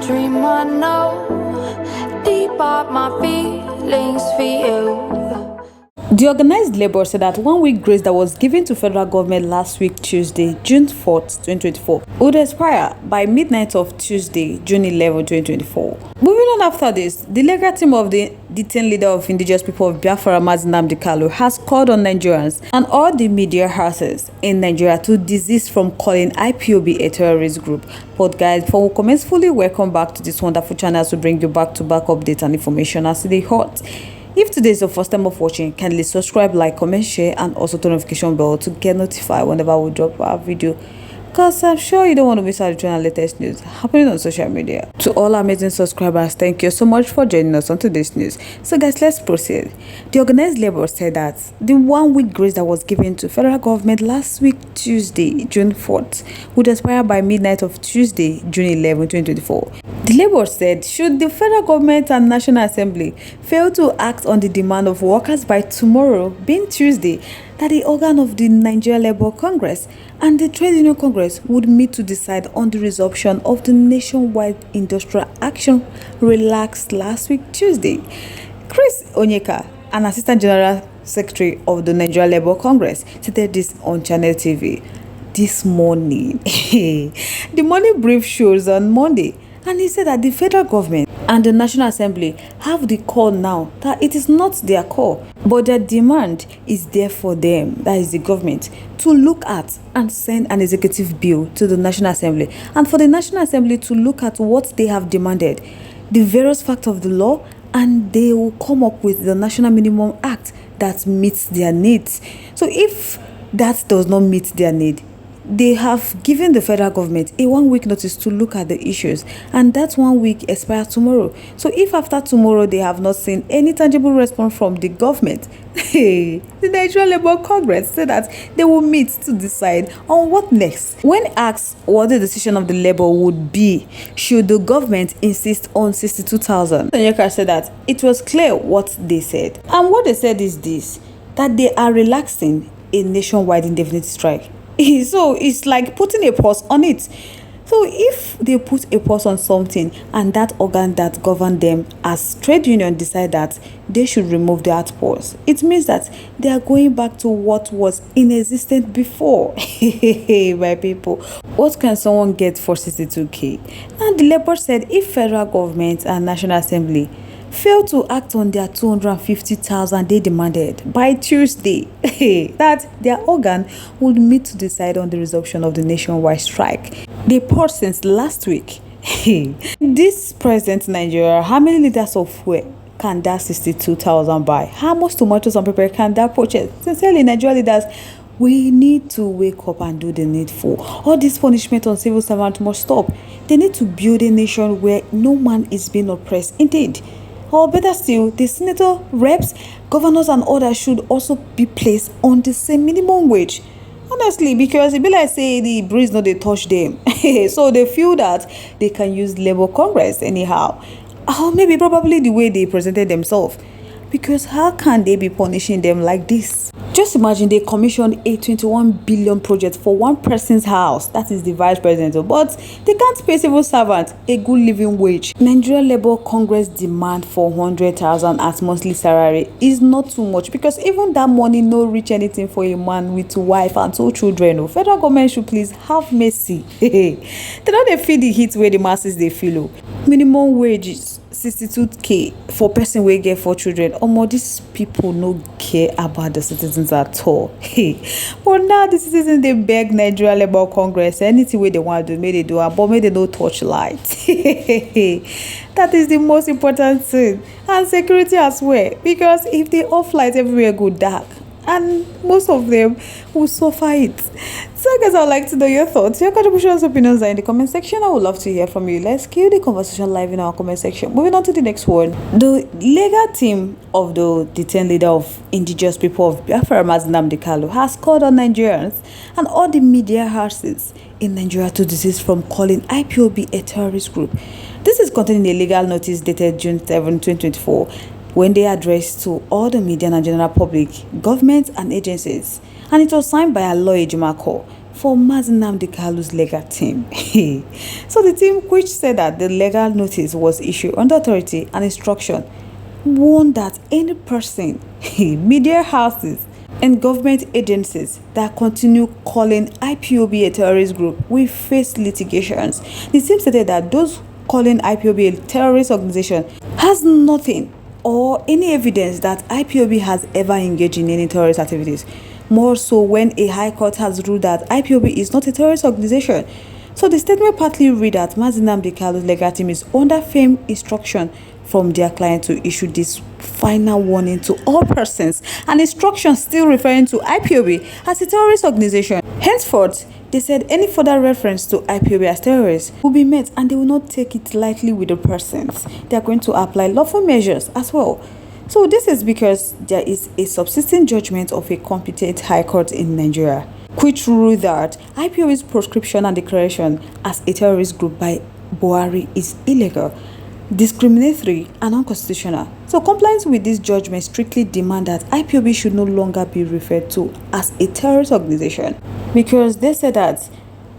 dream I know, deep up my feelings for you. The organized labor said that 1 week grace that was given to federal government last week, Tuesday, June 4th, 2024, would expire by midnight of Tuesday, June 11, 2024. Moving on after this, the legal team of the detained leader of indigenous people of Biafra, Wãtñing, has called on Nigerians and all the media houses in Nigeria to desist from calling IPOB a terrorist group. But guys, before we commence, fully welcome back to this wonderful channel to bring you back-to-back updates and information as they hot. If today is your first time of watching, kindly subscribe, like, comment, share, and also turn notification bell to get notified whenever we drop our video. Because I'm sure you don't want to miss out the channel latest news happening on social media. To all amazing subscribers, thank you so much for joining us on today's news. So guys, let's proceed. The organized labor said that the 1 week grace that was given to federal government last week, Tuesday, June 4th, would expire by midnight of Tuesday, June 11, 2024. The labor said, should the federal government and National Assembly fail to act on the demand of workers by tomorrow, being Tuesday, that the organ of the Nigeria Labour Congress and the Trade Union Congress would meet to decide on the resumption of the nationwide industrial action relaxed last week, Tuesday. Chris Onyeka, an Assistant General Secretary of the Nigeria Labour Congress, stated this on Channel TV this morning. The morning brief shows on Monday, and he said that the federal government and the National Assembly have the call now that it is not their call, but their demand is there for them, that is the government, to look at and send an executive bill to the National Assembly, and for the National Assembly to look at what they have demanded, the various facts of the law, and they will come up with the National Minimum Act that meets their needs. So if that does not meet their need, they have given the federal government a 1 week notice to look at the issues, and that 1 week expires tomorrow. So if after tomorrow they have not seen any tangible response from the government, the Nigeria Labour Congress said that they will meet to decide on what next. When asked what the decision of the labor would be should the government insist on 62,000, Onyeka said that it was clear what they said, and what they said is this: that they are relaxing a nationwide indefinite strike. So it's like putting a pause on it. So if they put a pause on something and that organ that govern them as trade union decide that they should remove that pause, it means that they are going back to what was in existence before. My people, what can someone get for 62k? And the labor said if federal government and National Assembly failed to act on their 250,000 they demanded by Tuesday, that their organ would meet to decide on the resumption of the nationwide strike. They paused since last week. This present Nigeria, how many liters of fuel can that 62,000 buy? How much tomatoes and pepper can that purchase? Sincerely, Nigeria leaders, we need to wake up and do the needful. All this punishment on civil servants must stop. They need to build a nation where no man is being oppressed. Indeed. Or better still, the senator, reps, governors, and others should also be placed on the same minimum wage. Honestly, because it be like say the breeze no they touch them. So they feel that they can use Labour Congress anyhow. Or maybe probably the way they presented themselves. Because how can they be punishing them like this? Just imagine they commissioned a 21 billion project for one person's house, that is the vice president, but they can't pay civil servants a good living wage. Nigeria Labour Congress demand for 100,000 as monthly salary is not too much, because even that money no reach anything for a man with wife and 2 children. Federal government should please have mercy. They don't feel the heat where the masses they feel. Minimum wages 62k for person wey get 4 children. Omo, these people no care about the citizens at all. But now the citizens they beg Nigeria Labour Congress anything wey they want to do, may they do, but may they no touch light. That is the most important thing, and security as well, because if they off light, everywhere go dark, and most of them will suffer it. So guys, I would like to know your thoughts, your contributions, opinions are in the comment section. I would love to hear from you. Let's keep the conversation live in our comment section. Moving on to the next one. The legal team of the detained leader of indigenous people of Biafra, Wãtñing, has called on Nigerians and all the media houses in Nigeria to desist from calling IPOB a terrorist group. This is contained in a legal notice dated June 7, 2024, when they addressed to all the media and general public, governments and agencies, and it was signed by Aloy Ejimako, for Nnamdi Kalu's legal team. So the team, which said that the legal notice was issued under authority and instruction, warned that any person, media houses, and government agencies that continue calling IPOB a terrorist group will face litigations. The team stated that those calling IPOB a terrorist organization has nothing or any evidence that IPOB has ever engaged in any terrorist activities. More so when a high court has ruled that IPOB is not a terrorist organization. So the statement partly read that Nnamdi Kalu's legal team is under firm instruction from their client to issue this final warning to all persons, and instructions still referring to IPOB as a terrorist organization. Henceforth, they said any further reference to IPOB as terrorists will be met, and they will not take it lightly with the persons. They are going to apply lawful measures as well. So this is because there is a subsisting judgment of a competent high court in Nigeria, which ruled that IPOB's proscription and declaration as a terrorist group by Buhari is illegal, discriminatory, and unconstitutional. So compliance with this judgment strictly demand that IPOB should no longer be referred to as a terrorist organization, because they said that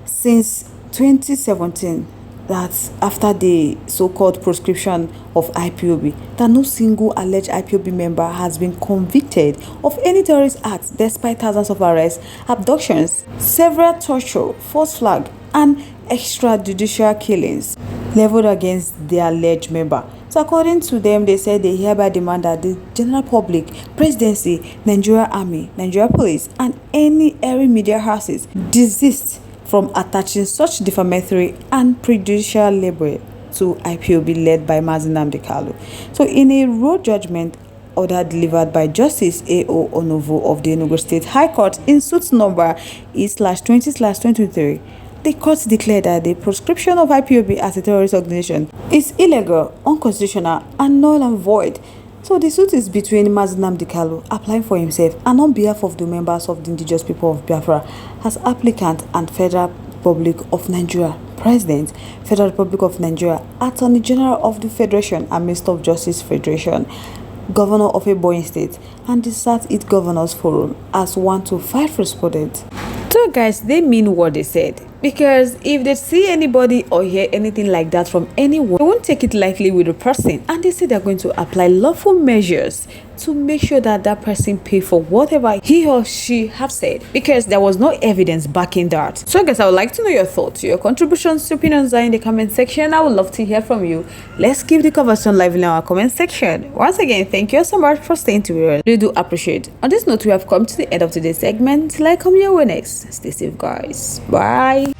since 2017, that after the so-called proscription of IPOB, that no single alleged IPOB member has been convicted of any terrorist acts despite thousands of arrests, abductions, several torture, false flag, and extrajudicial killings leveled against the alleged member. So according to them, they said they hereby demand that the general public, presidency, Nigeria Army, Nigeria Police, and any area media houses desist from attaching such defamatory and prejudicial label to IPOB led by Nnamdi Kalu. So in a road judgment order delivered by Justice A.O. Onovo of the Enugu State High Court in suit number E/20/2023, the court declared that the proscription of IPOB as a terrorist organization is illegal, unconstitutional, and null and void. So the suit is between Nnamdi Kalu applying for himself and on behalf of the members of the indigenous people of Biafra as applicant, and Federal Republic of Nigeria President, Federal Republic of Nigeria Attorney General of the Federation and Minister of Justice Federation, Governor of Ebonyi State, and the S3T Governors Forum as 1 to 5 respondents. So guys, they mean what they said, because if they see anybody or hear anything like that from anyone, they won't take it lightly with the person, and they say they're going to apply lawful measures to make sure that that person pay for whatever he or she have said, because there was no evidence backing that. So guys, I would like to know your thoughts, your contributions, opinions are in the comment section. I would love to hear from you. Let's keep the conversation live in our comment section. Once again, thank you so much for staying tuned. Really do appreciate. On this note, we have come to the end of today's segment. Till I come your way next, stay safe guys. Bye.